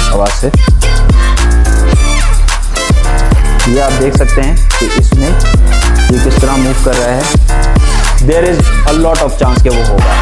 आवाज से। ये आप देख सकते हैं कि इसमें ये किस तरह मूव कर रहा है। There is a lot of chance कि वो होगा।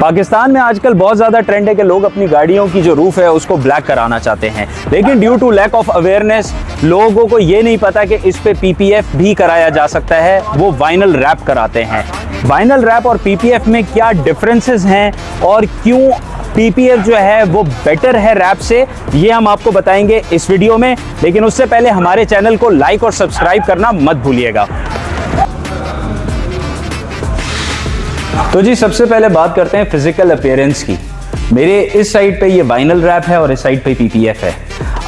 पाकिस्तान में आजकल बहुत ज़्यादा ट्रेंड है कि लोग अपनी गाड़ियों की जो रूफ है उसको ब्लैक कराना चाहते हैं, लेकिन due to lack of awareness लोगों को ये नहीं पता कि इस पे पीपीएफ भी कराया जा सकता है। वो वाइनल रैप कराते हैं। वाइनल रैप और पीपीएफ में क्या डिफरेंसेस हैं और क्यों पीपीएफ जो है वो बेटर है रैप से, ये हम आपको बताएंगे इस वीडियो में। लेकिन उससे पहले हमारे चैनल को लाइक और सब्सक्राइब करना मत भूलिएगा। तो जी सबसे पहले बात करते हैं फिजिकल अपीयरेंस की। मेरे इस साइड पे ये वाइनल रैप है और इस साइड पे पीपीएफ है।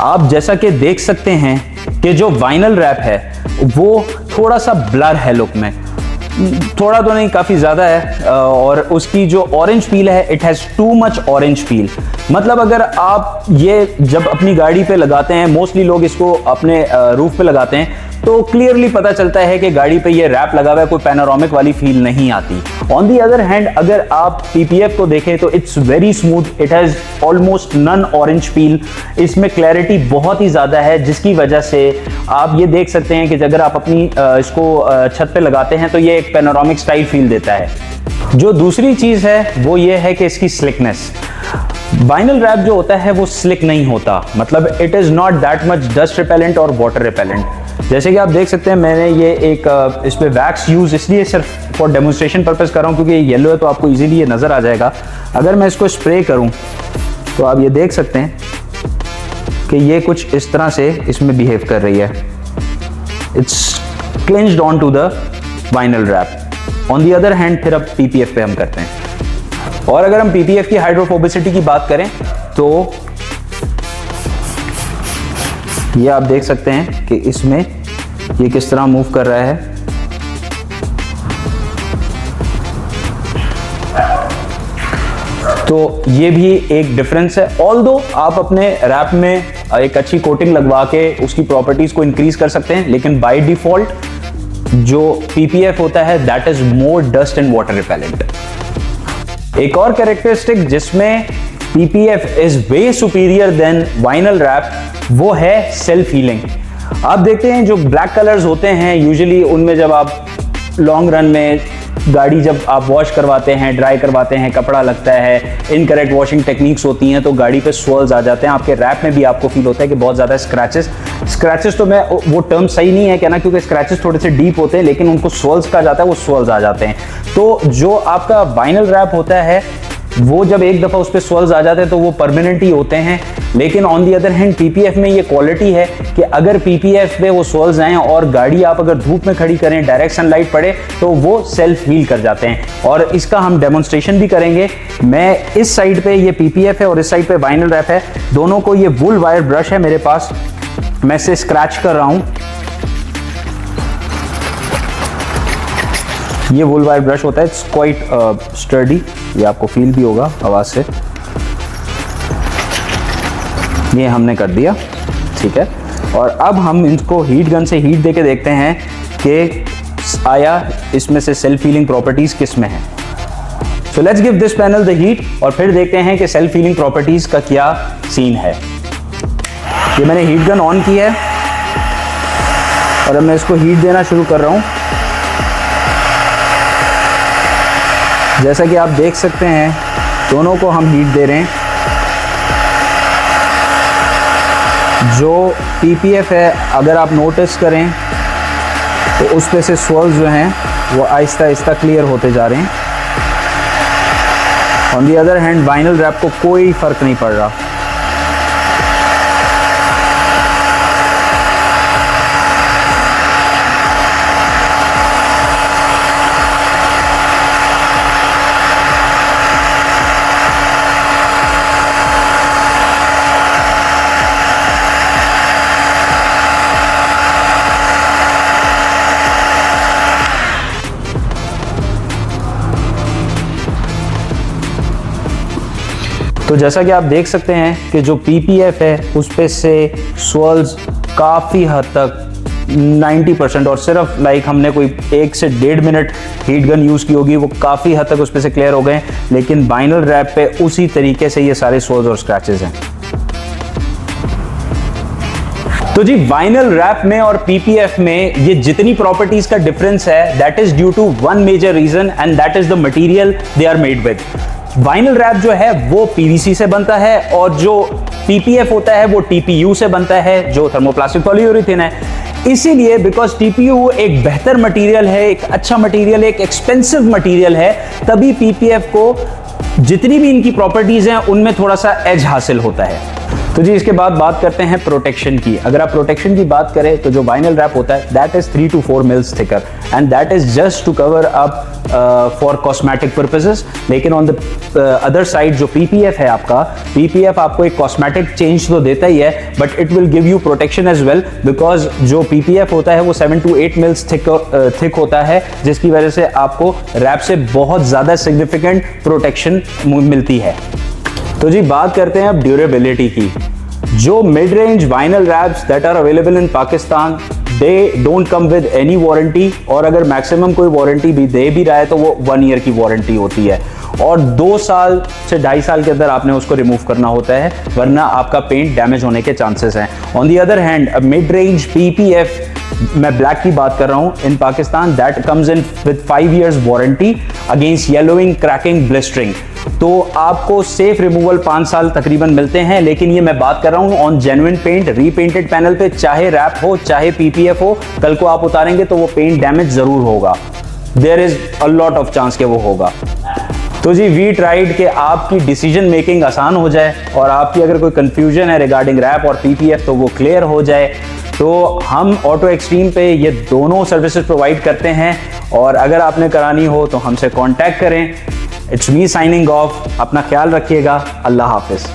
आप जैसा कि देख सकते हैं कि जो वाइनल रैप है वो थोड़ा सा ब्लर है लुक में, थोड़ा तो नहीं काफ़ी ज़्यादा है, और उसकी जो ऑरेंज पील है it has too much orange peel. मतलब अगर आप ये जब अपनी गाड़ी पे लगाते हैं, मोस्टली लोग इसको अपने रूफ पे लगाते हैं, तो क्लियरली पता चलता है कि गाड़ी पे ये रैप लगा हुआ है, कोई पैनोरामिक वाली फील नहीं आती। ऑन दी अदर हैंड अगर आप पीपीएफ को देखें तो it's very smooth, it has almost none orange peel. इसमें क्लैरिटी बहुत ही ज़्यादा है, जिसकी वजह से आप ये देख सकते हैं कि अगर आप अपनी इसको छत पे लगाते हैं तो ये एक पैनोरामिक स्टाइल फील देता है। जो दूसरी चीज़ है वो ये है कि इसकी स्लिकनेस। वाइनल रैप जो होता है वो स्लिक नहीं होता, मतलब it is not that much dust repellent और वाटर रिपेलेंट। जैसे कि आप देख सकते हैं मैंने ये एक इस पे वैक्स यूज़ इसलिए सिर्फ फॉर डेमोन्स्ट्रेशन पर्पस कर रहा हूँ क्योंकि ये येलो है तो आपको इजीली ये नज़र आ जाएगा। अगर मैं इसको स्प्रे करूँ तो आप ये देख सकते हैं कि ये कुछ इस तरह से इसमें बिहेव कर रही है। It's clinged on to the vinyl wrap. On the other hand फिर अब पीपीएफ पे हम करते हैं, और अगर हम पीपीएफ की हाइड्रोफोबिसिटी की बात करें तो ये आप देख सकते हैं कि इसमें ये किस तरह मूव कर रहा है। तो ये भी एक डिफरेंस है। ऑल्दो आप अपने रैप में एक अच्छी कोटिंग लगवा के उसकी प्रॉपर्टीज को इंक्रीज कर सकते हैं, लेकिन बाय डिफॉल्ट जो पीपीएफ होता है that is more dust and water repellent. एक और कैरेक्टरिस्टिक जिसमें PPF is way superior than vinyl wrap वो है सेल्फ हीलिंग। आप देखते हैं जो ब्लैक कलर्स होते हैं यूजुअली उनमें जब आप लॉन्ग रन में गाड़ी जब आप वॉश करवाते हैं, ड्राई करवाते हैं, कपड़ा लगता है, इनकरेक्ट वॉशिंग टेक्निक्स होती हैं तो गाड़ी पे स्वर्ल्स आ जाते हैं। आपके रैप में भी आपको फील होता है कि बहुत ज़्यादा स्क्रैचेस तो मैं वो टर्म सही नहीं है कहना क्योंकि स्क्रैचेस थोड़े से डीप होते हैं, लेकिन उनको स्वर्ल्स कहा जाता है, वो स्वर्ल्स आ जाते हैं। तो जो आपका वाइनल रैप होता है वो जब एक दफ़ा उस पर स्वर्ल्स आ जाते हैं तो वो परमानेंट ही होते हैं। लेकिन on the other hand PPF में ये क्वालिटी है कि अगर पीपीएफ पे वो स्वर्ल्स आएँ और गाड़ी आप अगर धूप में खड़ी करें, डायरेक्ट सनलाइट पड़े तो वो सेल्फ हील कर जाते हैं, और इसका हम डेमोन्स्ट्रेशन भी करेंगे। मैं इस साइड पे ये पीपीएफ है और इस साइड पे वाइनल रैप है, दोनों को ये वुल वायर ब्रश है मेरे पास, मैं इसे स्क्रैच कर रहा हूँ। ये वुल वायर ब्रश होता है, इट्स क्वाइट स्टर्डी, ये आपको फील भी होगा आवाज से। ये हमने कर दिया, ठीक है। और अब हम इनको हीट गन से हीट देके देखते हैं कि आया इसमें से सेल्फ हीलिंग प्रॉपर्टीज किस में है। So let's give this panel the heat और फिर देखते हैं कि सेल्फ हीलिंग प्रॉपर्टीज का क्या सीन है। ये मैंने हीट गन ऑन की है और अब मैं इसको हीट देना शुरू कर रहा हूं। जैसा कि आप देख सकते हैं दोनों को हम हीट दे रहे हैं। जो पीपीएफ है अगर आप नोटिस करें तो उस पे से स्वर्ल्स जो हैं वो आहिस्ता आहिस्ता क्लियर होते जा रहे हैं। On the other hand vinyl wrap को कोई फर्क नहीं पड़ रहा। तो जैसा कि आप देख सकते हैं कि जो पीपीएफ है उस पे से स्वर्ल्स काफ़ी हद तक 90% और सिर्फ लाइक हमने कोई 1 से 1.5 मिनट हीट गन यूज़ की होगी, वो काफ़ी हद तक उस पे से क्लियर हो गए। लेकिन वाइनल रैप पे उसी तरीके से ये सारे सोल्स और स्क्रैचेस हैं। तो जी वाइनल रैप में और पीपीएफ में ये जितनी प्रॉपर्टीज का डिफरेंस है, that is due to one major reason and that is the material they are made with. Vinyl wrap जो है वो पीवीसी से बनता है और जो पीपीएफ होता है वो टीपीयू से बनता है, जो थर्मोप्लास्टिक पॉलीयूरेथेन है। इसीलिए बिकॉज टीपीयू एक बेहतर मटेरियल है, एक अच्छा मटेरियल, एक एक्सपेंसिव मटेरियल है, तभी पीपीएफ को जितनी भी इनकी प्रॉपर्टीज हैं उनमें थोड़ा सा एज हासिल होता है। तो जी इसके बाद बात करते हैं प्रोटेक्शन की। अगर आप प्रोटेक्शन की बात करें तो जो वाइनल रैप होता है that is 3 to 4 mils thicker and that is just to cover up for cosmetic purposes. लेकिन ऑन द अदर साइड जो पीपीएफ है आपका, पीपीएफ आपको एक कॉस्मेटिक चेंज तो देता ही है, but it will give you protection as well, because जो पीपीएफ होता है वो 7 to 8 mils थिक होता है, जिसकी वजह से आपको रैप से बहुत ज्यादा सिग्निफिकेंट प्रोटेक्शन मिलती है। तो जी बात करते हैं अब ड्यूरेबिलिटी की। जो mid range vinyl wraps that are available in Pakistan, they don't come with any warranty, और अगर मैक्सिमम कोई वारंटी भी दे भी रहा है तो वो 1 ईयर की वारंटी होती है और 2 साल से 2.5 साल के अंदर आपने उसको रिमूव करना होता है, वरना आपका पेंट डैमेज होने के चांसेस हैं। On the other hand mid range PPF, मैं ब्लैक की बात कर रहा हूं, in Pakistan that comes in with 5 years warranty against yellowing, cracking, blistering. तो आपको सेफ रिमूवल 5 साल तकरीबन मिलते हैं। लेकिन ये मैं बात कर रहा हूं on genuine paint, repainted panel पे, चाहे रैप हो चाहे पीपीएफ हो, कल को आप उतारेंगे तो वो पेंट डैमेज जरूर होगा, there is a lot of chance के वो होगा। तो जी वी ट्राइड कि आपकी डिसीजन मेकिंग आसान हो जाए और आपकी अगर कोई कंफ्यूजन है रिगार्डिंग रैप और पीपीएफ तो वो क्लियर हो जाए। तो हम ऑटो एक्सट्रीम पे ये दोनों सर्विसेज प्रोवाइड करते हैं और अगर आपने करानी हो तो हमसे कांटेक्ट करें। It's me signing off. अपना ख्याल रखिएगा। अल्लाह हाफिज।